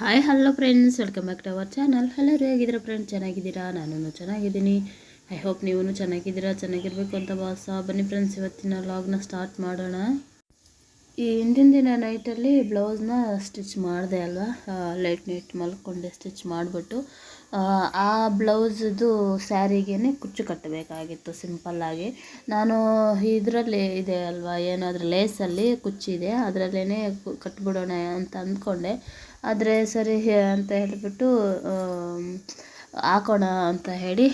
Hi hello friends, welcome back to our channel. ಎಲ್ಲರೂ ಹೇಗಿದ್ದೀರಾ friends? ಚೆನ್ನಾಗಿದ್ದೀರಾ? ನಾನು ಚೆನ್ನಾಗಿದ್ದೀನಿ. ಐ ಹೋಪ್ ನೀವು ಚೆನ್ನಾಗಿದ್ದೀರಾ, ಚೆನ್ನಾಗಿರಬೇಕು ಅಂತ ಬನ್ನಿ ಫ್ರೆಂಡ್ಸ್, ಇವತ್ತಿನ ವ್ಲಾಗ್ನ ಸ್ಟಾರ್ಟ್ ಮಾಡೋಣ. ಈ ಹಿಂದಿನ ದಿನ ನೈಟಲ್ಲಿ ಬ್ಲೌಸ್ನ ಸ್ಟಿಚ್ ಮಾಡಿದೆ ಅಲ್ವಾ, ಲೈಟ್ ನೈಟ್ ಮಲ್ಕೊಂಡೆ ಸ್ಟಿಚ್ ಮಾಡಿಬಿಟ್ಟು ಆ ಬ್ಲೌಸ್ದು ಸ್ಯಾರಿಗೇ ಕುಚ್ಚು ಕಟ್ಟಬೇಕಾಗಿತ್ತು ಸಿಂಪಲ್ಲಾಗಿ. ನಾನು ಇದರಲ್ಲಿ ಇದೆ ಅಲ್ವಾ, ಏನಾದರೂ ಲೇಸಲ್ಲಿ ಕುಚ್ಚಿದೆ, ಅದರಲ್ಲೇ ಕಟ್ಬಿಡೋಣ ಅಂತ ಅಂದ್ಕೊಂಡೆ. ಆದರೆ ಸರಿ ಅಂತ ಹೇಳಿಬಿಟ್ಟು ಹಾಕೋಣ ಅಂತ ಹೇಳಿ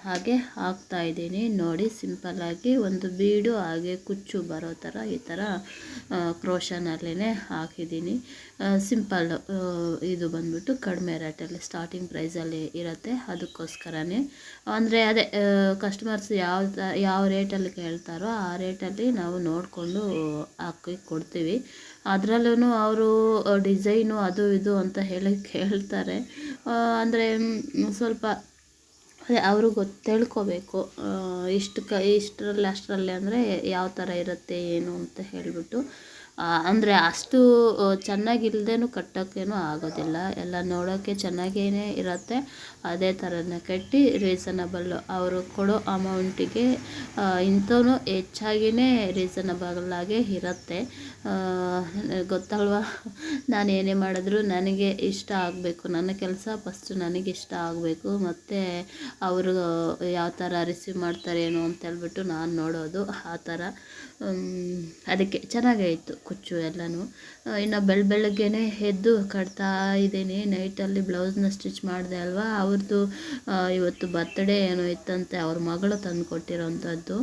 ಹಾಗೆ ಹಾಕ್ತಾಯಿದ್ದೀನಿ. ನೋಡಿ, ಸಿಂಪಲ್ಲಾಗಿ ಒಂದು ಬೀಡು ಹಾಗೆ ಕುಚ್ಚು ಬರೋ ಥರ ಈ ಥರ ಕ್ರೋಶನಲ್ಲೇ ಹಾಕಿದ್ದೀನಿ. ಸಿಂಪಲ್, ಇದು ಬಂದ್ಬಿಟ್ಟು ಕಡಿಮೆ ರೇಟಲ್ಲಿ ಸ್ಟಾರ್ಟಿಂಗ್ ಪ್ರೈಸಲ್ಲಿ ಇರುತ್ತೆ. ಅದಕ್ಕೋಸ್ಕರನೇ ಅಂದರೆ ಅದೇ ಕಸ್ಟಮರ್ಸ್ ಯಾವ ರೇಟಲ್ಲಿ ಕೇಳ್ತಾರೋ ಆ ರೇಟಲ್ಲಿ ನಾವು ನೋಡಿಕೊಂಡು ಹಾಕಿ ಕೊಡ್ತೀವಿ. ಅದರಲ್ಲೂ ಅವರು ಡಿಸೈನು ಅದು ಇದು ಅಂತ ಹೇಳಿ ಕೇಳ್ತಾರೆ. ಅಂದರೆ ಸ್ವಲ್ಪ ಅದೇ ಅವರು ತಿಳ್ಕೊಬೇಕು, ಇಷ್ಟರಲ್ಲಿ ಅಷ್ಟರಲ್ಲಿ ಅಂದರೆ ಯಾವ ಥರ ಇರುತ್ತೆ ಏನು ಅಂತ ಹೇಳಿಬಿಟ್ಟು. ಅಂದರೆ ಅಷ್ಟು ಚೆನ್ನಾಗಿಲ್ದೇನೂ ಕಟ್ಟೋಕ್ಕೇನೂ ಆಗೋದಿಲ್ಲ. ಎಲ್ಲ ನೋಡೋಕ್ಕೆ ಚೆನ್ನಾಗೇ ಇರುತ್ತೆ. ಅದೇ ಥರನೇ ಕಟ್ಟಿ ರೀಸನಬಲ್ ಅವರು ಕೊಡೋ ಅಮೌಂಟಿಗೆ ಇಂಥವೂ ಹೆಚ್ಚಾಗಿಯೇ ರೀಸನಬಲ್ಲಾಗೇ ಇರುತ್ತೆ. ಗೊತ್ತಲ್ವ, ನಾನು ಏನೇ ಮಾಡಿದ್ರು ನನಗೆ ಇಷ್ಟ ಆಗಬೇಕು, ನನ್ನ ಕೆಲಸ ಫಸ್ಟು ನನಗೆ ಇಷ್ಟ ಆಗಬೇಕು. ಮತ್ತು ಅವರು ಯಾವ ಥರ ರಿಸೀವ್ ಮಾಡ್ತಾರೆ ಏನು ಅಂತ ಹೇಳ್ಬಿಟ್ಟು ನಾನು ನೋಡೋದು ಆ ಥರ. ಅದಕ್ಕೆ ಚೆನ್ನಾಗೇ ಇತ್ತು ಕುಚ್ಚು ಎಲ್ಲನೂ. ಇನ್ನು ಬೆಳಗ್ಗೆನೇ ಎದ್ದು ಕಟ್ತಾ ಇದ್ದೀನಿ. ನೈಟಲ್ಲಿ ಬ್ಲೌಸ್ನ ಸ್ಟಿಚ್ ಮಾಡಿದೆ ಅಲ್ವಾ, ಅವ್ರದ್ದು ಇವತ್ತು ಬರ್ತ್ಡೇ ಏನೋ ಇತ್ತಂತೆ, ಅವ್ರ ಮಗಳು ತಂದು ಕೊಟ್ಟಿರೋವಂಥದ್ದು.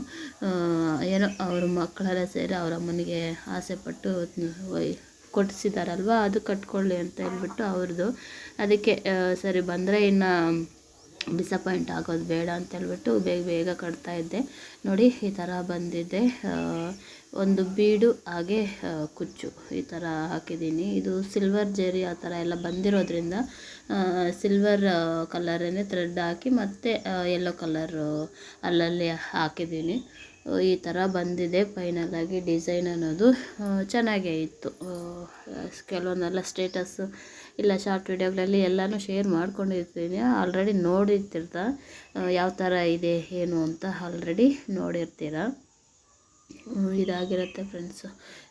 ಏನೋ ಅವ್ರ ಮಕ್ಕಳೆಲ್ಲ ಸೇರಿ ಅವ್ರ ಅಮ್ಮನಿಗೆ ಆಸೆಪಟ್ಟು ಕೊಡಿಸಿದಾರಲ್ವ, ಅದು ಕಟ್ಕೊಳ್ಳಿ ಅಂತ ಹೇಳ್ಬಿಟ್ಟು ಅವ್ರದ್ದು. ಅದಕ್ಕೆ ಸರಿ ಬಂದರೆ ಇನ್ನು ಡಿಸಪಾಯಿಂಟ್ ಆಗೋದು ಬೇಡ ಅಂತ ಹೇಳ್ಬಿಟ್ಟು ಬೇಗ ಕಟ್ತಾಯಿದ್ದೆ. ನೋಡಿ, ಈ ಥರ ಬಂದಿದೆ. ಒಂದು ಬೀಡು ಹಾಗೆ ಕುಚ್ಚು ಈ ಥರ ಹಾಕಿದ್ದೀನಿ. ಇದು ಸಿಲ್ವರ್ ಜರಿ ಆ ಥರ ಎಲ್ಲ ಬಂದಿರೋದ್ರಿಂದ ಸಿಲ್ವರ್ ಕಲರೇ ಥ್ರೆಡ್ ಹಾಕಿ ಮತ್ತು ಯೆಲ್ಲೋ ಕಲರು ಅಲ್ಲಲ್ಲಿ ಹಾಕಿದ್ದೀನಿ. ಈ ಥರ ಬಂದಿದೆ ಫೈನಲಾಗಿ. ಡಿಸೈನ್ ಅನ್ನೋದು ಚೆನ್ನಾಗೇ ಇತ್ತು. ಕೆಲವೊಂದೆಲ್ಲ ಸ್ಟೇಟಸ್ಸು ಇಲ್ಲ ಶಾರ್ಟ್ ವಿಡಿಯೋಗಳಲ್ಲಿ ಎಲ್ಲನೂ ಶೇರ್ ಮಾಡ್ಕೊಂಡಿರ್ತೀನಿ. ಆಲ್ರೆಡಿ ನೋಡಿರ್ತೀರ ಯಾವ ಥರ ಇದೆ ಏನು ಅಂತ, ಆಲ್ರೆಡಿ ನೋಡಿರ್ತೀರ. ಇದಾಗಿರುತ್ತೆ ಫ್ರೆಂಡ್ಸು.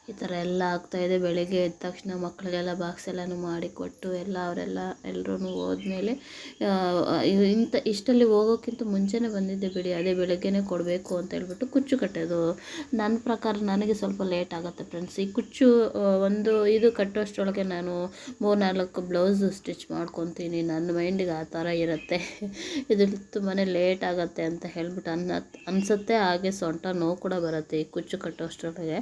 ಈ ಥರ ಎಲ್ಲ ಆಗ್ತಾಯಿದೆ. ಬೆಳಗ್ಗೆ ಎದ್ದ ತಕ್ಷಣ ಮಕ್ಕಳಿಗೆಲ್ಲ ಬಾಕ್ಸ್ ಎಲ್ಲನೂ ಮಾಡಿಕೊಟ್ಟು ಅವರೆಲ್ಲ ಎಲ್ಲರೂ ಹೋದ್ಮೇಲೆ ಇಷ್ಟಲ್ಲಿ ಹೋಗೋಕ್ಕಿಂತ ಮುಂಚೆನೇ ಬಂದಿದ್ದೆ ಬಿಡಿ. ಅದೇ ಬೆಳಗ್ಗೆನೇ ಕೊಡಬೇಕು ಅಂತ ಹೇಳ್ಬಿಟ್ಟು ಕುಚ್ಚು ಕಟ್ಟೋದು ನನ್ನ ಪ್ರಕಾರ ನನಗೆ ಸ್ವಲ್ಪ ಲೇಟ್ ಆಗುತ್ತೆ ಫ್ರೆಂಡ್ಸ್. ಈ ಕುಚ್ಚು ಒಂದು ಇದು ಕಟ್ಟೋಷ್ಟರೊಳಗೆ ನಾನು 3-4 ಬ್ಲೌಸು ಸ್ಟಿಚ್ ಮಾಡ್ಕೊತೀನಿ. ನನ್ನ ಮೈಂಡಿಗೆ ಆ ಥರ ಇರುತ್ತೆ. ಇದು ತುಂಬಾ ಲೇಟ್ ಆಗುತ್ತೆ ಅಂತ ಹೇಳ್ಬಿಟ್ಟು ಅನಿಸುತ್ತೆ. ಹಾಗೆ ಸೊಂಟ ನೋವು ಕೂಡ ಬರುತ್ತೆ ಈ ಕುಚ್ಚು ಕಟ್ಟೋಷ್ಟರೊಳಗೆ.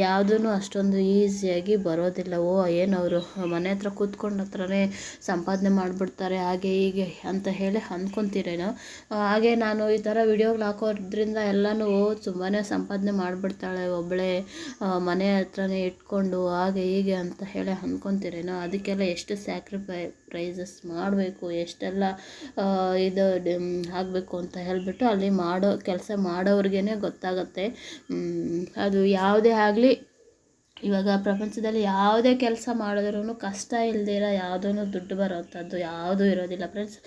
ಯಾವುದೂ ಅಷ್ಟೊಂದು ಈಸಿಯಾಗಿ ಬರೋದಿಲ್ಲ. ಏನು ಅವರು ಮನೆ ಹತ್ರ ಕೂತ್ಕೊಂಡ ಹತ್ರನೇ ಸಂಪಾದನೆ ಮಾಡಿಬಿಡ್ತಾರೆ ಹಾಗೆ ಹೀಗೆ ಅಂತ ಹೇಳಿ ಅಂದ್ಕೊತೀರೇನೋ. ಹಾಗೆ ನಾನು ಈ ಥರ ವಿಡಿಯೋಗಳು ಹಾಕೋದ್ರಿಂದ ಎಲ್ಲನೂ ತುಂಬಾ ಸಂಪಾದನೆ ಮಾಡಿಬಿಡ್ತಾಳೆ ಒಬ್ಬಳೇ ಮನೆ ಹತ್ರನೇ ಇಟ್ಕೊಂಡು ಹಾಗೆ ಹೀಗೆ ಅಂತ ಹೇಳಿ ಅಂದ್ಕೊತೀರೇನೋ. ಅದಕ್ಕೆಲ್ಲ ಎಷ್ಟು ಪ್ರೈಸಸ್ ಮಾಡಬೇಕು, ಎಷ್ಟೆಲ್ಲ ಇದು ಆಗಬೇಕು ಅಂತ ಹೇಳಿಬಿಟ್ಟು ಅಲ್ಲಿ ಕೆಲಸ ಮಾಡೋವ್ರಿಗೇ ಗೊತ್ತಾಗುತ್ತೆ. ಅದು ಯಾವುದೇ ಆಗಲಿ, ಇವಾಗ ಪ್ರಪಂಚದಲ್ಲಿ ಯಾವುದೇ ಕೆಲಸ ಮಾಡಿದ್ರೂ ಕಷ್ಟ ಇಲ್ದಿರ ಯಾವುದೂ ದುಡ್ಡು ಬರೋವಂಥದ್ದು ಯಾವುದೂ ಇರೋದಿಲ್ಲ ಫ್ರೆಂಡ್ಸ್.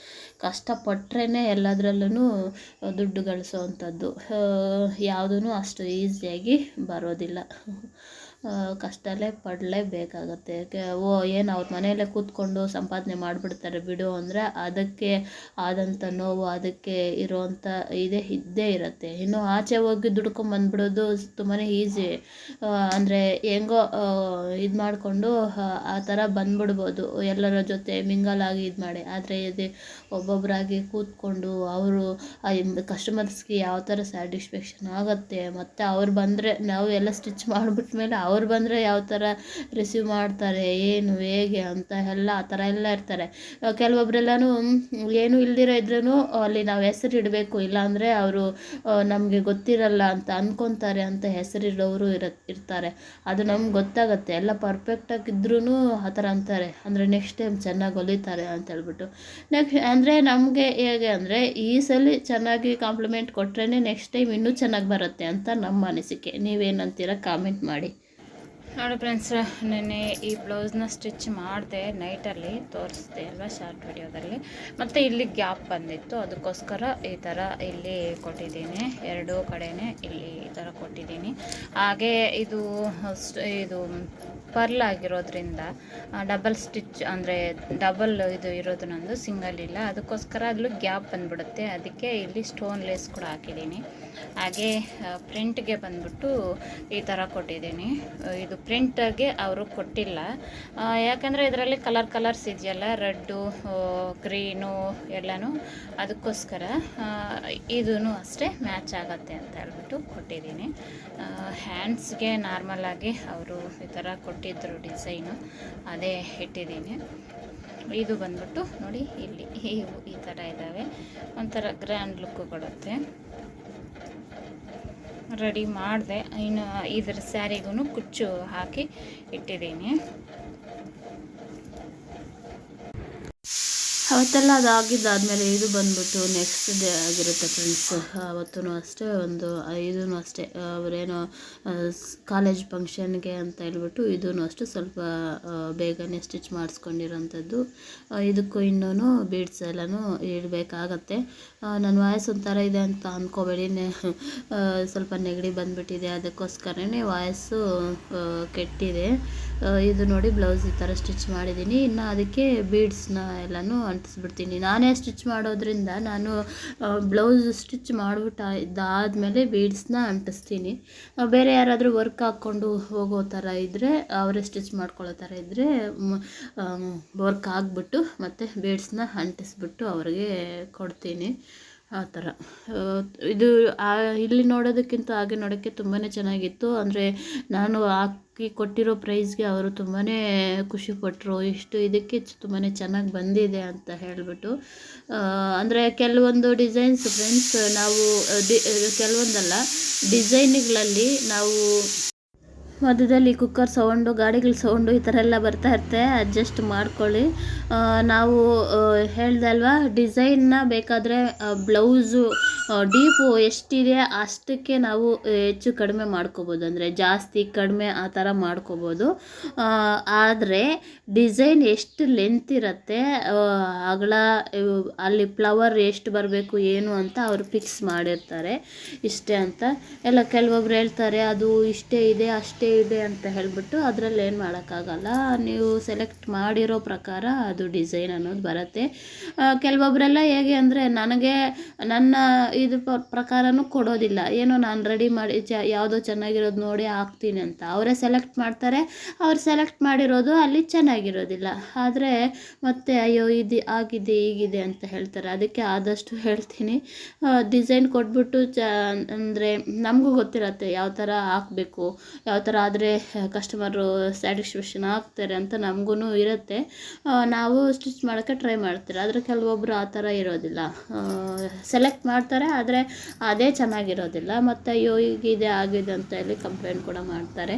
ಕಷ್ಟಪಟ್ರೇ ಎಲ್ಲದರಲ್ಲೂ ದುಡ್ಡು ಗಳಿಸೋವಂಥದ್ದು. ಯಾವುದೂ ಅಷ್ಟು ಈಸಿಯಾಗಿ ಬರೋದಿಲ್ಲ. ಕಷ್ಟಲ್ಲೇ ಪಡಲೇಬೇಕಾಗತ್ತೆ. ಏನು ಅವ್ರ ಮನೆಯಲ್ಲೇ ಕೂತ್ಕೊಂಡು ಸಂಪಾದನೆ ಮಾಡಿಬಿಡ್ತಾರೆ ಬಿಡು ಅಂದರೆ ಅದಕ್ಕೆ ಆದಂಥ ನೋವು, ಅದಕ್ಕೆ ಇರೋವಂಥ ಇದ್ದೇ ಇರುತ್ತೆ. ಇನ್ನು ಆಚೆ ಹೋಗಿ ದುಡ್ಕೊಂಬಂದ್ಬಿಡೋದು ತುಂಬಾ ಈಸಿ. ಅಂದರೆ ಹೆಂಗೋ ಇದು ಮಾಡಿಕೊಂಡು ಆ ಥರ ಬಂದ್ಬಿಡ್ಬೋದು, ಎಲ್ಲರ ಜೊತೆ ಮಿಂಗಲಾಗಿ ಇದು ಮಾಡಿ. ಆದರೆ ಇದು ಒಬ್ಬೊಬ್ಬರಾಗಿ ಕೂತ್ಕೊಂಡು ಅವರು ಕಸ್ಟಮರ್ಸ್ಗೆ ಯಾವ ಥರ ಸ್ಯಾಟಿಸ್ಫ್ಯಾಕ್ಷನ್ ಆಗುತ್ತೆ, ಮತ್ತು ಅವ್ರು ಬಂದರೆ ನಾವು ಎಲ್ಲ ಸ್ಟಿಚ್ ಮಾಡಿಬಿಟ್ಮೇಲೆ ಅವ್ರು ಬಂದರೆ ಯಾವ ಥರ ರಿಸೀವ್ ಮಾಡ್ತಾರೆ, ಏನು ಹೇಗೆ ಅಂತ ಎಲ್ಲ ಆ ಥರ ಎಲ್ಲ ಇರ್ತಾರೆ. ಕೆಲವೊಬ್ಬರೆಲ್ಲನೂ ಏನೂ ಇಲ್ದಿರೋ ಇದ್ರೂ ಅಲ್ಲಿ ನಾವು ಹೆಸರು ಇಡಬೇಕು, ಇಲ್ಲಾಂದರೆ ಅವರು ನಮಗೆ ಗೊತ್ತಿರಲ್ಲ ಅಂತ ಅಂದ್ಕೊತಾರೆ ಅಂತ ಹೆಸರಿಡೋರು ಇರ್ತಾರೆ. ಅದು ನಮ್ಗೆ ಗೊತ್ತಾಗುತ್ತೆ. ಎಲ್ಲ ಪರ್ಫೆಕ್ಟಾಗಿದ್ರೂ ಆ ಥರ ಅಂತಾರೆ, ಅಂದರೆ ನೆಕ್ಸ್ಟ್ ಟೈಮ್ ಚೆನ್ನಾಗಿ ಹೊಲಿತಾರೆ ಅಂತ ಹೇಳ್ಬಿಟ್ಟು. ಅಂದರೆ ನಮಗೆ ಹೇಗೆ ಅಂದರೆ ಈ ಸಲ ಚೆನ್ನಾಗಿ ಕಾಂಪ್ಲಿಮೆಂಟ್ ಕೊಟ್ರೇ ನೆಕ್ಸ್ಟ್ ಟೈಮ್ ಇನ್ನೂ ಚೆನ್ನಾಗಿ ಬರುತ್ತೆ ಅಂತ ನಮ್ಮ ಅನಿಸಿಕೆ. ನೀವೇನಂತೀರ ಕಾಮೆಂಟ್ ಮಾಡಿ. ನೋಡಿ ಫ್ರೆಂಡ್ಸ್, ನೆನ್ನೆ ಈ ಬ್ಲೌಸ್ನ ಸ್ಟಿಚ್ ಮಾಡಿದೆ, ನೈಟಲ್ಲಿ ತೋರಿಸ್ದೆ ಅಲ್ವಾ ಶಾರ್ಟ್ ವಿಡಿಯೋದಲ್ಲಿ. ಮತ್ತು ಇಲ್ಲಿ ಗ್ಯಾಪ್ ಬಂದಿತ್ತು, ಅದಕ್ಕೋಸ್ಕರ ಈ ಥರ ಇಲ್ಲಿ ಕೊಟ್ಟಿದ್ದೀನಿ. ಎರಡೂ ಕಡೆನೇ ಇಲ್ಲಿ ಈ ಥರ ಕೊಟ್ಟಿದ್ದೀನಿ. ಹಾಗೆ ಇದು ಪರ್ಲ್ ಆಗಿರೋದ್ರಿಂದ ಡಬಲ್ ಸ್ಟಿಚ್ ಅಂದರೆ ಡಬಲ್ ಇದು ಇರೋದು, ನಂದು ಸಿಂಗಲ್ ಇಲ್ಲ, ಅದಕ್ಕೋಸ್ಕರ ಅಲ್ಲೂ ಗ್ಯಾಪ್ ಬಂದ್ಬಿಡುತ್ತೆ. ಅದಕ್ಕೆ ಇಲ್ಲಿ ಸ್ಟೋನ್ ಲೇಸ್ ಕೂಡ ಹಾಕಿದ್ದೀನಿ. ಹಾಗೆ ಪ್ರಿಂಟ್ಗೆ ಬಂದ್ಬಿಟ್ಟು ಈ ಥರ ಕೊಟ್ಟಿದ್ದೀನಿ. ಇದು ಪ್ರಿಂಟ್ಗೆ ಅವರು ಕೊಟ್ಟಿಲ್ಲ, ಯಾಕಂದರೆ ಇದರಲ್ಲಿ ಕಲರ್ಸ್ ಇದೆಯಲ್ಲ, ರೆಡ್ಡು ಗ್ರೀನು ಎಲ್ಲನೂ, ಅದಕ್ಕೋಸ್ಕರ ಇದೂ ಅಷ್ಟೇ ಮ್ಯಾಚ್ ಆಗುತ್ತೆ ಅಂತ ಹೇಳ್ಬಿಟ್ಟು ಕೊಟ್ಟಿದ್ದೀನಿ. ಹ್ಯಾಂಡ್ಸ್ಗೆ ನಾರ್ಮಲಾಗಿ ಅವರು ಈ ಥರ ಕೊಟ್ಟಿದ್ದರು ಡಿಸೈನು, ಅದೇ ಇಟ್ಟಿದ್ದೀನಿ. ಇದು ಬಂದ್ಬಿಟ್ಟು ನೋಡಿ, ಇಲ್ಲಿ ಈ ಥರ ಇದ್ದಾವೆ, ಒಂಥರ ಗ್ರ್ಯಾಂಡ್ ಲುಕ್ಕು ಕೊಡುತ್ತೆ. ರೆಡಿ ಮಾಡಿದೆ. ಇನ್ನು ಇದ್ರ ಸ್ಯಾರಿಗೂ ಕುಚ್ಚು ಹಾಕಿ ಇಟ್ಟಿದ್ದೀನಿ. ಅವತ್ತೆಲ್ಲ ಅದಾಗಿದ್ದಾದಮೇಲೆ ಇದು ಬಂದ್ಬಿಟ್ಟು ನೆಕ್ಸ್ಟ್ ಡೇ ಆಗಿರುತ್ತೆ ಫ್ರೆಂಡ್ಸ್. ಅವತ್ತೂ ಅಷ್ಟೇ ಇದೂ ಅಷ್ಟೇ, ಅವರೇನೋ ಕಾಲೇಜ್ ಫಂಕ್ಷನ್ಗೆ ಅಂತ ಹೇಳ್ಬಿಟ್ಟು ಇದೂ ಅಷ್ಟೇ ಸ್ವಲ್ಪ ಬೇಗನೆ ಸ್ಟಿಚ್ ಮಾಡಿಸ್ಕೊಂಡಿರೋಂಥದ್ದು. ಇದಕ್ಕೂ ಇನ್ನೂ ಬೀಡ್ಸ್ ಎಲ್ಲನೂ ಇಡಬೇಕಾಗತ್ತೆ. ನನ್ನ ವಾಯ್ಸ್ ಒಂಥರ ಇದೆ ಅಂತ ಅಂದ್ಕೋಬೇಡಿ, ಸ್ವಲ್ಪ ನೆಗಡಿ ಬಂದುಬಿಟ್ಟಿದೆ, ಅದಕ್ಕೋಸ್ಕರನೇ ವಾಯ್ಸು ಕೆಟ್ಟಿದೆ. ಇದು ನೋಡಿ ಬ್ಲೌಸ್ ಈ ಥರ ಸ್ಟಿಚ್ ಮಾಡಿದ್ದೀನಿ. ಇನ್ನು ಅದಕ್ಕೆ ಬೀಡ್ಸ್ನ ಎಲ್ಲನೂ ಅಂಟಿಸ್ಬಿಡ್ತೀನಿ. ನಾನೇ ಸ್ಟಿಚ್ ಮಾಡೋದ್ರಿಂದ ನಾನು ಬ್ಲೌಸ್ ಸ್ಟಿಚ್ ಮಾಡಿಬಿಟ್ಟು ಇದಾದಮೇಲೆ ಬೀಡ್ಸ್ನ ಅಂಟಿಸ್ತೀನಿ. ಬೇರೆ ಯಾರಾದರೂ ವರ್ಕ್ ಹಾಕ್ಕೊಂಡು ಹೋಗೋ ಥರ ಇದ್ದರೆ, ಅವರೇ ಸ್ಟಿಚ್ ಮಾಡ್ಕೊಳ್ಳೋ ಥರ ಇದ್ದರೆ ವರ್ಕ್ ಆಗಿಬಿಟ್ಟು ಮತ್ತು ಬೀಡ್ಸ್ನ ಅಂಟಿಸ್ಬಿಟ್ಟು ಅವ್ರಿಗೆ ಕೊಡ್ತೀನಿ. ಆ ಥರ ಇದು ಇಲ್ಲಿ ನೋಡೋದಕ್ಕಿಂತ ಹಾಗೆ ನೋಡೋಕ್ಕೆ ತುಂಬಾ ಚೆನ್ನಾಗಿತ್ತು. ಅಂದರೆ ನಾನು ಹಾಕಿ ಕೊಟ್ಟಿರೋ ಪ್ರೈಸ್ಗೆ ಅವರು ತುಂಬಾ ಖುಷಿಪಟ್ಟರು. ಇದಕ್ಕೆ ತುಂಬಾ ಚೆನ್ನಾಗಿ ಬಂದಿದೆ ಅಂತ ಹೇಳಿಬಿಟ್ಟು. ಅಂದರೆ ಕೆಲವೊಂದು ಡಿಸೈನ್ಸ್ ಫ್ರೆಂಡ್ಸ್, ನಾವು ಕೆಲವೊಂದಲ್ಲ ಡಿಸೈನ್ಗಳಲ್ಲಿ ನಾವು ಮಧ್ಯದಲ್ಲಿ ಕುಕ್ಕರ್ ಸೌಂಡು, ಗಾಡಿಗಳ ಸೌಂಡು ಈ ಥರ ಎಲ್ಲ ಬರ್ತಾ ಇರುತ್ತೆ, ಅಡ್ಜಸ್ಟ್ ಮಾಡ್ಕೊಳ್ಳಿ. ನಾವು ಹೇಳ್ದೆ ಅಲ್ವಾ, ಡಿಸೈನ್ನ ಬೇಕಾದರೆ ಬ್ಲೌಸು ಡೀಪು ಎಷ್ಟಿದೆ ಅಷ್ಟಕ್ಕೆ ನಾವು ಹೆಚ್ಚು ಕಡಿಮೆ ಮಾಡ್ಕೋಬೋದು, ಅಂದರೆ ಜಾಸ್ತಿ ಕಡಿಮೆ ಆ ಥರ ಮಾಡ್ಕೋಬೋದು. ಆದರೆ ಡಿಸೈನ್ ಎಷ್ಟು ಲೆಂತ್ ಇರುತ್ತೆ, ಅಗಲ, ಅಲ್ಲಿ ಫ್ಲವರ್ ಎಷ್ಟು ಬರಬೇಕು ಏನು ಅಂತ ಅವರು ಫಿಕ್ಸ್ ಮಾಡಿರ್ತಾರೆ, ಇಷ್ಟೇ ಅಂತ. ಎಲ್ಲ ಕೆಲವೊಬ್ರು ಹೇಳ್ತಾರೆ ಅದು ಇಷ್ಟೇ ಇದೆ ಅಷ್ಟೇ ಇದೆ ಅಂತ ಹೇಳಿಬಿಟ್ಟು. ಅದರಲ್ಲಿ ಏನು ಮಾಡೋಕ್ಕಾಗಲ್ಲ, ನೀವು ಸೆಲೆಕ್ಟ್ ಮಾಡಿರೋ ಪ್ರಕಾರ ಅದು ಡಿಸೈನ್ ಅನ್ನೋದು ಬರುತ್ತೆ. ಕೆಲವೊಬ್ಬರೆಲ್ಲ ಹೇಗೆ ಅಂದರೆ, ನನಗೆ ನನ್ನ ಇದು ಪ್ರಕಾರನೂ ಕೊಡೋದಿಲ್ಲ, ಏನೋ ನಾನು ರೆಡಿ ಮಾಡಿ ಯಾವುದೋ ಚೆನ್ನಾಗಿರೋದು ನೋಡಿ ಹಾಕ್ತೀನಿ ಅಂತ ಅವರೇ ಸೆಲೆಕ್ಟ್ ಮಾಡ್ತಾರೆ. ಅವ್ರು ಸೆಲೆಕ್ಟ್ ಮಾಡಿರೋದು ಅಲ್ಲಿ ಚೆನ್ನಾಗಿರೋದಿಲ್ಲ, ಆದರೆ ಮತ್ತೆ ಅಯ್ಯೋ ಇದು ಆಗಿದೆ ಹೀಗಿದೆ ಅಂತ ಹೇಳ್ತಾರೆ. ಅದಕ್ಕೆ ಆದಷ್ಟು ಹೇಳ್ತೀನಿ, ಡಿಸೈನ್ ಕೊಟ್ಬಿಟ್ಟು ಅಂದರೆ ನಮಗೂ ಗೊತ್ತಿರತ್ತೆ ಯಾವ ಥರ ಹಾಕಬೇಕು, ಯಾವ ಥರ ಆದರೆ ಕಸ್ಟಮರು ಸ್ಯಾಟಿಸ್ಫ್ಯಾಕ್ಷನ್ ಆಗ್ತಾರೆ ಅಂತ ನಮಗೂ ಇರುತ್ತೆ. ನಾವು ಸ್ಟಿಚ್ ಮಾಡೋಕ್ಕೆ ಟ್ರೈ ಮಾಡ್ತೀರ, ಆದರೆ ಕೆಲವೊಬ್ಬರು ಆ ಥರ ಇರೋದಿಲ್ಲ, ಸೆಲೆಕ್ಟ್ ಮಾಡ್ತಾರೆ ಆದರೆ ಅದೇ ಚೆನ್ನಾಗಿರೋದಿಲ್ಲ, ಮತ್ತು ಅಯ್ಯೋ ಹೀಗಿದೆ ಆಗಿದೆ ಅಂತ ಹೇಳಿ ಕಂಪ್ಲೇಂಟ್ ಕೂಡ ಮಾಡ್ತಾರೆ.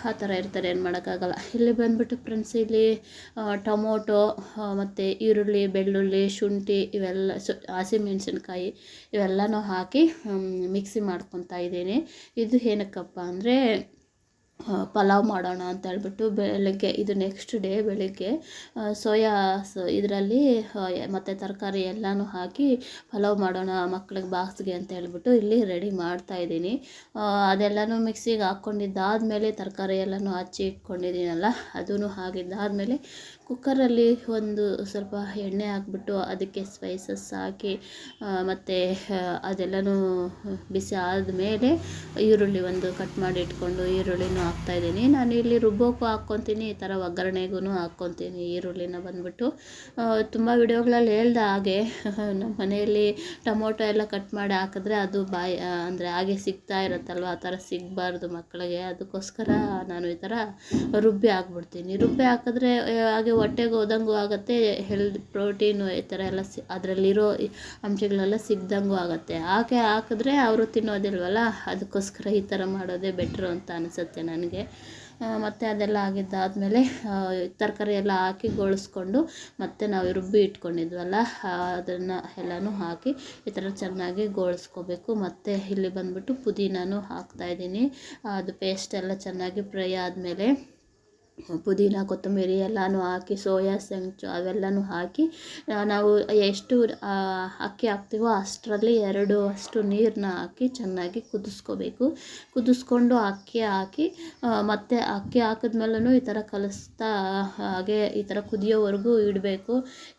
ಆ ಥರ ಇರ್ತಾರೆ, ಏನು ಮಾಡೋಕ್ಕಾಗಲ್ಲ. ಇಲ್ಲಿ ಬಂದುಬಿಟ್ಟು ಫ್ರೆಂಡ್ಸ್, ಇಲ್ಲಿ ಟೊಮೊಟೊ ಮತ್ತು ಈರುಳ್ಳಿ, ಬೆಳ್ಳುಳ್ಳಿ, ಶುಂಠಿ ಇವೆಲ್ಲ ಹಸಿಮೆಣಸಿನ್ಕಾಯಿ ಇವೆಲ್ಲನೂ ಹಾಕಿ ಮಿಕ್ಸಿ ಮಾಡ್ಕೊತಾ ಇದ್ದೀನಿ. ಇದು ಏನಕ್ಕಪ್ಪ ಅಂದರೆ ಪಲಾವ್ ಮಾಡೋಣ ಅಂತ ಹೇಳ್ಬಿಟ್ಟು ಬೆಳಗ್ಗೆ, ಇದು ನೆಕ್ಸ್ಟ್ ಡೇ ಬೆಳಗ್ಗೆ ಸೋಯಾ ಇದರಲ್ಲಿ ಮತ್ತು ತರಕಾರಿ ಎಲ್ಲನೂ ಹಾಕಿ ಪಲಾವ್ ಮಾಡೋಣ ಮಕ್ಳಿಗೆ ಬಾಕ್ಸ್ಗೆ ಅಂತ ಹೇಳ್ಬಿಟ್ಟು ಇಲ್ಲಿ ರೆಡಿ ಮಾಡ್ತಾಯಿದ್ದೀನಿ. ಅದೆಲ್ಲನೂ ಮಿಕ್ಸಿಗೆ ಹಾಕ್ಕೊಂಡಿದ್ದಾದಮೇಲೆ ತರಕಾರಿ ಎಲ್ಲನೂ ಹಚ್ಚಿ ಇಟ್ಕೊಂಡಿದ್ದೀನಲ್ಲ, ಅದೂ ಹಾಕಿದ್ದಾದಮೇಲೆ ಕುಕ್ಕರಲ್ಲಿ ಒಂದು ಸ್ವಲ್ಪ ಎಣ್ಣೆ ಹಾಕ್ಬಿಟ್ಟು ಅದಕ್ಕೆ ಸ್ಪೈಸಸ್ ಹಾಕಿ ಮತ್ತು ಅದೆಲ್ಲನೂ ಬಿಸಿ ಆದಮೇಲೆ ಈರುಳ್ಳಿ ಒಂದು ಕಟ್ ಮಾಡಿ ಇಟ್ಕೊಂಡು ಈರುಳ್ಳಿನೂ ಹಾಕ್ತಾಯಿದ್ದೀನಿ. ನಾನು ಇಲ್ಲಿ ರುಬ್ಬೋಕ್ಕೂ ಹಾಕ್ಕೊತೀನಿ, ಈ ಥರ ಒಗ್ಗರಣೆಗೂ ಹಾಕ್ಕೊತೀನಿ ಈರುಳ್ಳಿನ ಬಂದುಬಿಟ್ಟು. ತುಂಬ ವಿಡಿಯೋಗಳಲ್ಲಿ ಹೇಳ್ದೆ ಹಾಗೆ, ನಮ್ಮ ಮನೆಯಲ್ಲಿ ಟೊಮೊಟೊ ಎಲ್ಲ ಕಟ್ ಮಾಡಿ ಹಾಕಿದ್ರೆ ಅದು ಅಂದರೆ ಹಾಗೆ ಸಿಗ್ತಾ ಇರುತ್ತಲ್ವ, ಆ ಥರ ಸಿಗಬಾರ್ದು ಮಕ್ಕಳಿಗೆ, ಅದಕ್ಕೋಸ್ಕರ ನಾನು ಈ ಥರ ರುಬ್ಬಿ ಹಾಕ್ಬಿಡ್ತೀನಿ. ರುಬ್ಬಿ ಹಾಕಿದ್ರೆ ಹಾಗೆ ಹೊಟ್ಟೆಗೆ ಹೋದಂಗೂ ಆಗುತ್ತೆ, ಹೆಲ್ತ್ ಪ್ರೋಟೀನು ಈ ಥರ ಎಲ್ಲ ಅದರಲ್ಲಿರೋ ಅಂಶಗಳೆಲ್ಲ ಸಿಗ್ದಂಗೂ ಆಗುತ್ತೆ. ಹಾಕಿದ್ರೆ ಅವರು ತಿನ್ನೋದಿಲ್ವಲ್ಲ, ಅದಕ್ಕೋಸ್ಕರ ಈ ಥರ ಮಾಡೋದೇ ಬೆಟ್ರು ಅಂತ ಅನಿಸುತ್ತೆ ನನಗೆ. ನನಗೆ. ಮತ್ತು ಅದೆಲ್ಲ ಆಗಿದ್ದಾದಮೇಲೆ ತರಕಾರಿ ಎಲ್ಲ ಹಾಕಿ ಗೋಳಿಸ್ಕೊಂಡು ಮತ್ತು ನಾವು ರುಬ್ಬಿ ಇಟ್ಕೊಂಡಿದ್ವಲ್ಲ ಅದನ್ನು ಎಲ್ಲನೂ ಹಾಕಿ ಈ ಥರ ಚೆನ್ನಾಗಿ ಗೋಳಿಸ್ಕೋಬೇಕು. ಮತ್ತು ಇಲ್ಲಿ ಬಂದ್ಬಿಟ್ಟು ಪುದೀನನೂ ಹಾಕ್ತಾಯಿದ್ದೀನಿ. ಅದು ಪೇಸ್ಟ್ ಎಲ್ಲ ಚೆನ್ನಾಗಿ ಫ್ರೈ ಆದಮೇಲೆ ಪುದೀನ ಕೊತ್ತಂಬರಿ ಎಲ್ಲನೂ ಹಾಕಿ ಸೋಯಾ ಸಂಚು ಅವೆಲ್ಲನೂ ಹಾಕಿ ನಾವು ಎಷ್ಟು ಅಕ್ಕಿ ಹಾಕ್ತೀವೋ ಅಷ್ಟರಲ್ಲಿ 2 ಅಷ್ಟು ನೀರನ್ನ ಹಾಕಿ ಚೆನ್ನಾಗಿ ಕುದಿಸ್ಕೋಬೇಕು. ಕುದಿಸ್ಕೊಂಡು ಅಕ್ಕಿ ಹಾಕಿ ಮತ್ತು ಅಕ್ಕಿ ಹಾಕಿದ್ಮೇಲೂ ಈ ಥರ ಕಲಿಸ್ತಾ ಹಾಗೆ ಈ ಥರ ಕುದಿಯೋವರೆಗೂ ಇಡಬೇಕು.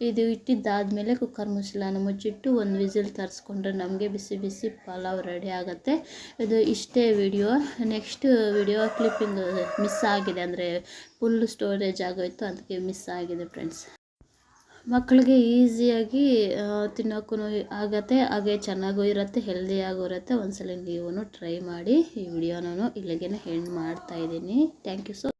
ಇದು ಇಟ್ಟಿದ್ದಾದಮೇಲೆ ಕುಕ್ಕರ್ ಮುಚ್ಚಳನ ಮುಚ್ಚಿಟ್ಟು ಒಂದು ವಿಸಿಲ್ ತರಿಸ್ಕೊಂಡ್ರೆ ನಮಗೆ ಬಿಸಿ ಬಿಸಿ ಪಲಾವ್ ರೆಡಿ ಆಗುತ್ತೆ. ಇದು ಇಷ್ಟೇ video. Next video clipping miss ಆಗಿದೆ, ಅಂದರೆ ಫುಲ್ ಸ್ಟೋರೇಜ್ ಆಗೋಯ್ತು, ಅದಕ್ಕೆ ಮಿಸ್ ಆಗಿದೆ ಫ್ರೆಂಡ್ಸ್. ಮಕ್ಕಳಿಗೆ ಈಸಿಯಾಗಿ ತಿನ್ನೋಕ್ಕೂ ಆಗುತ್ತೆ, ಹಾಗೆ ಚೆನ್ನಾಗೂ ಇರುತ್ತೆ, ಹೆಲ್ದಿಯಾಗೂ ಇರುತ್ತೆ. ಒಂದ್ಸಲ ನೀವು ಟ್ರೈ ಮಾಡಿ. ಈ ವಿಡಿಯೋನೂ ಇಲ್ಲಿಗೆ ಎಂಡ್ ಮಾಡ್ತಾಯಿದ್ದೀನಿ. Thank you so